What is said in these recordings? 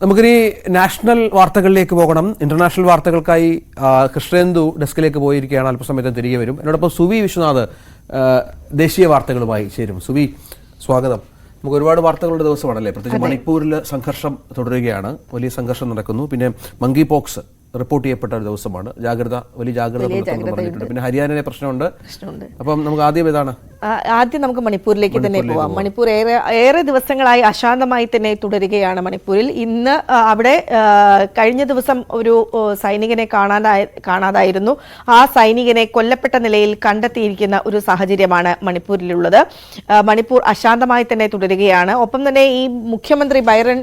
നമുക്കിനി നാഷണൽ വാർത്തകളിലേക്ക് പോകണം. ഇന്റർനാഷണൽ വാർത്തകൾക്കായി കൃഷ്ണേന്ദു ഡെസ്കിലേക്ക് പോയിരിക്കുകയാണ്. അല്പസമയത്ത് തിരികെ വരും. എന്നോടൊപ്പം സുവി വിശ്വനാഥ് ദേശീയ വാർത്തകളുമായി ചേരും. സുവി, സ്വാഗതം. നമുക്ക് ഒരുപാട് വാർത്തകളുടെ ദിവസമാണല്ലേ. പ്രത്യേകിച്ച് മണിപ്പൂരിൽ സംഘർഷം തുടരുകയാണ്. വലിയ സംഘർഷം നടക്കുന്നു. പിന്നെ മങ്കി പോക്സ് റിപ്പോർട്ട് ചെയ്യപ്പെട്ട ഒരു ദിവസമാണ്. വലിയ ജാഗ്രത പറഞ്ഞിട്ടുണ്ട്. പിന്നെ ഹരിയാനയിലെ പ്രശ്നമുണ്ട്. അപ്പം നമുക്ക് ആദ്യം നമുക്ക് മണിപ്പൂരിലേക്ക് തന്നെ പോവാം. മണിപ്പൂർ ഏറെ ദിവസങ്ങളായി അശാന്തമായി തന്നെ തുടരുകയാണ്. മണിപ്പൂരിൽ ഇന്ന് അവിടെ കഴിഞ്ഞ ദിവസം ഒരു സൈനികനെ കാണാതായിരുന്നു. ആ സൈനികനെ കൊല്ലപ്പെട്ട നിലയിൽ കണ്ടെത്തിയിരിക്കുന്ന ഒരു സാഹചര്യമാണ് മണിപ്പൂരിലുള്ളത്. മണിപ്പൂർ അശാന്തമായി തന്നെ തുടരുകയാണ്. ഒപ്പം തന്നെ ഈ മുഖ്യമന്ത്രി ബൈരൻ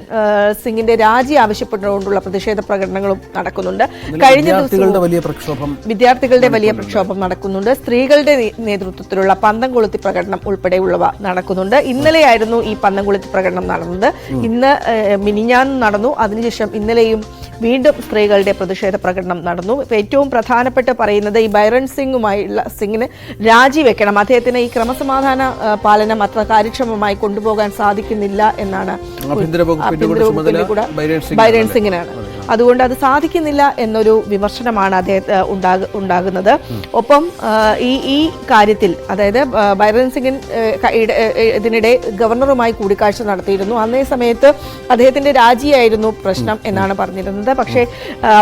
സിംഗിന്റെ രാജി ആവശ്യപ്പെട്ടുകൊണ്ടുള്ള പ്രതിഷേധ പ്രകടനങ്ങളും നടക്കുന്നുണ്ട്. കഴിഞ്ഞ ദിവസം വിദ്യാർത്ഥികളുടെ വലിയ പ്രക്ഷോഭം നടക്കുന്നുണ്ട്. സ്ത്രീകളുടെ നേതൃത്വത്തിലുള്ള പന്തം കൊളുത്തി പ്രകടനം ഉൾപ്പെടെയുള്ളവ നടക്കുന്നുണ്ട്. ഇന്നലെയായിരുന്നു ഈ പന്തം കൊളുത്തി പ്രകടനം നടന്നത്. ഇന്ന് മിനിഞ്ഞാന്ന് നടന്നു. അതിനുശേഷം വീണ്ടും സ്ത്രീകളുടെ പ്രതിഷേധ പ്രകടനം നടന്നു. ഏറ്റവും പ്രധാനപ്പെട്ട് പറയുന്നത് ഈ ബൈരൻ സിംഗിന് രാജിവെക്കണം. അദ്ദേഹത്തിന് ഈ ക്രമസമാധാന പാലനം അത്ര കാര്യക്ഷമമായി കൊണ്ടുപോകാൻ സാധിക്കുന്നില്ല എന്നാണ് ബൈരൻ സിംഗിനാണ്. അതുകൊണ്ട് അത് സാധിക്കുന്നില്ല എന്നൊരു വിമർശനമാണ് ഉണ്ടാകുന്നത്. ഒപ്പം ഈ കാര്യത്തിൽ, അതായത് ബൈരൻ സിംഗിൻ ഇതിനിടെ ഗവർണറുമായി കൂടിക്കാഴ്ച നടത്തിയിരുന്നു. അന്നേ സമയത്ത് അദ്ദേഹത്തിന്റെ രാജിയായിരുന്നു പ്രശ്നം എന്നാണ് പറഞ്ഞിരുന്നത്. പക്ഷേ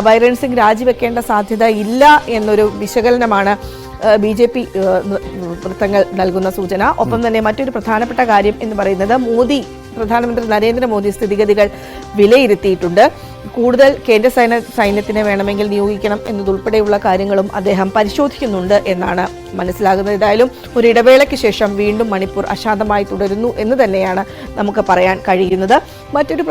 ബൈരൻ സിംഗ് രാജിവെക്കേണ്ട സാധ്യത ഇല്ല എന്നൊരു വിശകലനമാണ് BJP വൃത്തങ്ങൾ നൽകുന്ന സൂചന. ഒപ്പം തന്നെ മറ്റൊരു പ്രധാനപ്പെട്ട കാര്യം എന്ന് പറയുന്നത് പ്രധാനമന്ത്രി നരേന്ദ്രമോദി സ്ഥിതിഗതികൾ വിലയിരുത്തിയിട്ടുണ്ട്. കൂടുതൽ കേന്ദ്ര സൈന്യത്തിനെ വേണമെങ്കിൽ നിയോഗിക്കണം എന്നതുൾപ്പെടെയുള്ള കാര്യങ്ങളും അദ്ദേഹം പരിശോധിക്കുന്നുണ്ട് എന്നാണ് മനസ്സിലാകുന്നത്. ഏതായാലും ഒരു ഇടവേളയ്ക്ക് ശേഷം വീണ്ടും മണിപ്പൂർ അശാന്തമായി തുടരുന്നു എന്ന് തന്നെയാണ് നമുക്ക് പറയാൻ കഴിയുന്നത്. മറ്റൊരു